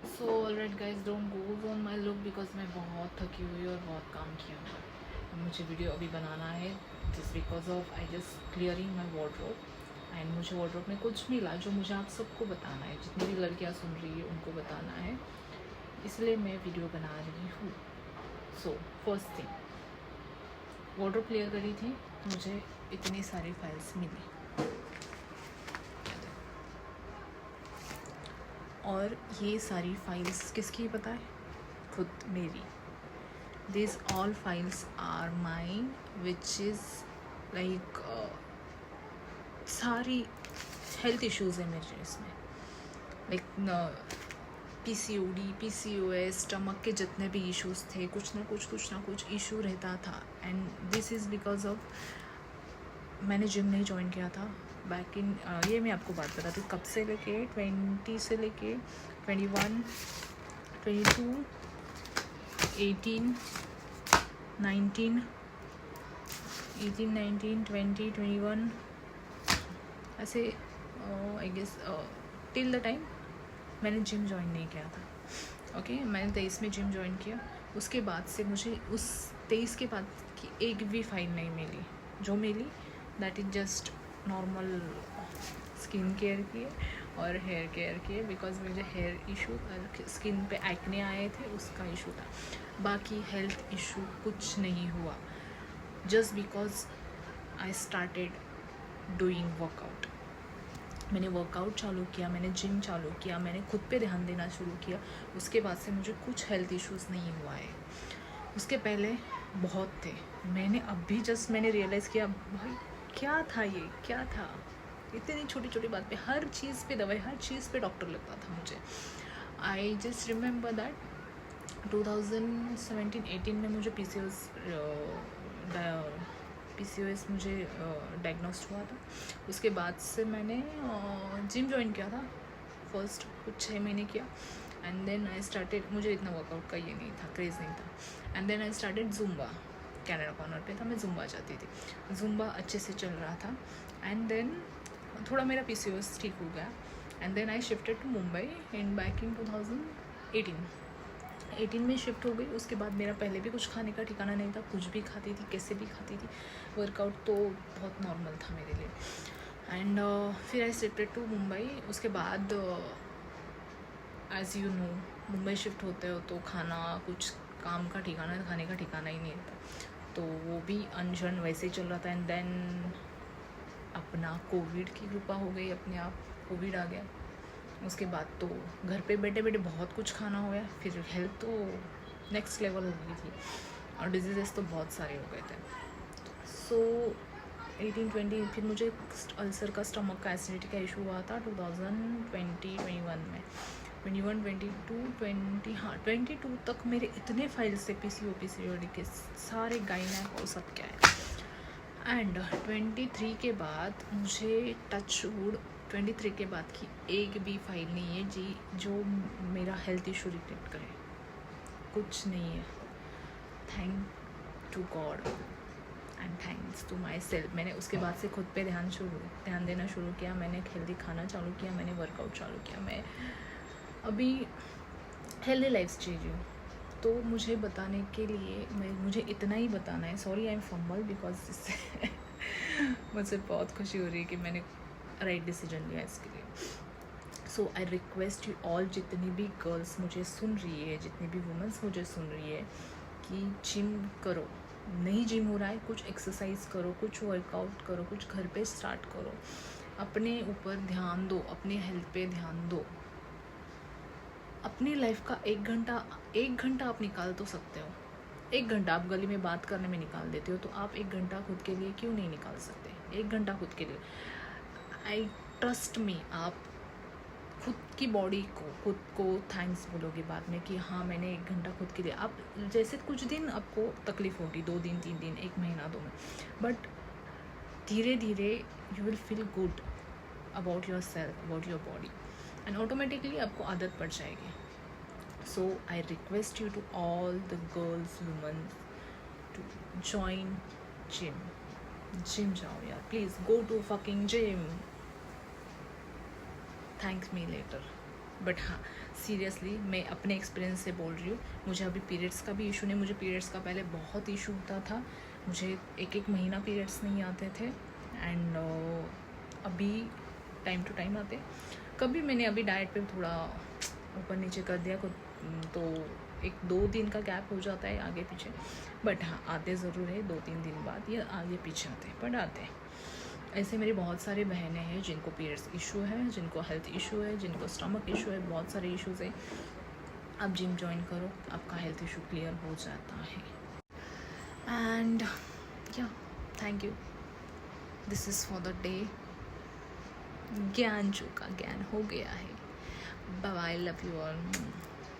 So alright guys, don't go on my look because मैं बहुत थकी हुई और बहुत काम किया हुआ है। मुझे वीडियो अभी बनाना है just because of I just clearing my wardrobe and मुझे वार्डरोब में कुछ मिला जो मुझे आप सबको बताना है, जितनी भी लड़कियाँ सुन रही है उनको बताना है, इसलिए मैं वीडियो बना रही हूँ। So first thing, wardrobe clear करी थी, मुझे इतनी सारी फाइल्स मिली और ये सारी फाइल्स किसकी पता है? खुद मेरी। These all files are mine, which is like सारी हेल्थ इश्यूज़ है मेरे इसमें, लाइक PCOD, PCOS, स्टमक के जितने भी इश्यूज़ थे, कुछ ना कुछ इशू रहता था। And this is because of मैंने जिम नहीं ज्वाइन किया था बैक इन ये मैं आपको बात बताती हूँ कब से लेके 20 से लेके 21, 22, 18, 19, 19, 20, 21 ऐसे I guess till the time मैंने जिम ज्वाइन नहीं किया था। ओके मैंने 23 में जिम ज्वाइन किया, उसके बाद से मुझे उस 23 के बाद की एक भी फाइल नहीं मिली। जो मिली that is just normal skin care की है और हेयर केयर की है, बिकॉज मुझे हेयर इशू और स्किन पे एक्ने आए थे, उसका इशू था। बाकी हेल्थ इशू कुछ नहीं हुआ, just because I started doing workout. मैंने वर्कआउट चालू किया, मैंने जिम चालू किया, मैंने खुद पे ध्यान देना शुरू किया, उसके बाद से मुझे कुछ हेल्थ इश्यूज़ नहीं हुआ है। उसके पहले बहुत थे, मैंने मैंने रियलाइज़ किया भाई क्या था, ये क्या था, इतनी छोटी छोटी बात पे, हर चीज़ पे दवाई, हर चीज़ पे डॉक्टर लगता था मुझे। आई जस्ट रिमेंबर दैट 2017-18 में मुझे PCOS मुझे डायग्नोस्ट हुआ था। उसके बाद से मैंने जिम ज्वाइन किया था, फर्स्ट कुछ 6 महीने किया। एंड देन आई स्टार्टेड, मुझे इतना वर्कआउट का ये नहीं था, क्रेज़ नहीं था। And then I started Zumba, Canada Corner पे था, मैं जुम्बा जाती थी, जुम्बा अच्छे से चल रहा था। एंड देन थोड़ा मेरा PCOS ठीक हो गया। And then I shifted to Mumbai in back in 2018 में शिफ्ट हो गई। उसके बाद मेरा पहले भी कुछ खाने का ठिकाना नहीं था, कुछ भी खाती थी, कैसे भी खाती थी, वर्कआउट तो बहुत नॉर्मल था मेरे लिए। एंड फिर आई शिफ्टेड टू मुंबई। उसके बाद as you know, Mumbai shift होते हो तो खाना, कुछ काम का ठिकाना, खाने का ठिकाना ही नहीं रहता, तो वो भी अनशन वैसे ही चल रहा था। एंड देन अपना कोविड की कृपा हो गई, अपने आप कोविड आ गया। उसके बाद तो घर पे बैठे बैठे बहुत कुछ खाना हो गया, फिर हेल्थ तो नेक्स्ट लेवल हो गई थी और डिजीज़ेस तो बहुत सारे हो गए थे। सो 18-20 फिर मुझे अल्सर का, स्टमक का, एसिडिटी का इशू हुआ था 2020-21 में। 21, 22, 20, हाँ 22 तक मेरे इतने फाइल्स थे PCOD के, सारे गायनेक और सब क्या है। एंड 23 के बाद मुझे टच वुड 23 के बाद की एक भी फाइल नहीं है जी जो मेरा हेल्थ इशू रिलेट करे, कुछ नहीं है। Thank to God and thanks to myself. मैंने उसके बाद से खुद पे ध्यान देना शुरू किया, मैंने हेल्दी खाना चालू किया, मैंने वर्कआउट चालू किया, मैं अभी हेल्दी लाइफ जी रही हूँ। तो मुझे बताने के लिए मुझे इतना ही बताना है। Sorry I am fumble because इससे मुझे बहुत खुशी हो रही है कि मैंने राइट डिसीजन लिया इसके लिए। सो आई रिक्वेस्ट यू ऑल, जितनी भी गर्ल्स मुझे सुन रही है, जितनी भी वुमेंस मुझे सुन रही है, कि जिम करो। नहीं जिम हो रहा है, कुछ एक्सरसाइज करो, कुछ वर्कआउट करो, कुछ घर पे स्टार्ट करो, अपने ऊपर ध्यान दो, अपने हेल्थ पे ध्यान दो। अपनी लाइफ का 1 घंटा आप निकाल तो सकते हो। 1 घंटा आप गली में बात करने में निकाल देते हो, तो आप 1 घंटा खुद के लिए क्यों नहीं निकाल सकते? 1 घंटा खुद के लिए। आई ट्रस्ट मी, आप खुद की बॉडी को, खुद को थैंक्स बोलोगे बाद में कि हाँ मैंने 1 घंटा खुद के लिए। आप जैसे कुछ दिन आपको तकलीफ होगी, 2 दिन, 3 दिन, 1 महीना, 2 महीने, बट धीरे धीरे you will feel good about yourself, about your body, and automatically आपको आदत पड़ जाएगी। So I request you to all the girls, women, to join gym जाओ यार, please go to fucking gym, thanks me later. But हाँ, seriously मैं अपने experience से बोल रही हूँ। मुझे अभी पीरियड्स का भी इशू नहीं, मुझे पीरियड्स का पहले बहुत इशू होता था, मुझे एक महीना पीरियड्स नहीं आते थे एंड अभी टाइम टू टाइम आते। कभी मैंने अभी डाइट पे थोड़ा ऊपर नीचे कर दिया तो 1-2 दिन का गैप हो जाता है आगे पीछे, बट हाँ आते ज़रूर है 2-3 दिन बाद, ये आगे पीछे आते हैं बट आते हैं। ऐसे मेरी बहुत सारी बहनें हैं जिनको पीरियड्स इशू है, जिनको हेल्थ इशू है, जिनको स्टमक इशू है, बहुत सारे इश्यूज़ है। आप जिम ज्वाइन करो, आपका हेल्थ इशू क्लियर हो जाता है। And yeah thank you, this is for the day. ज्ञान चुका ज्ञान हो गया है। Bye bye, love you all.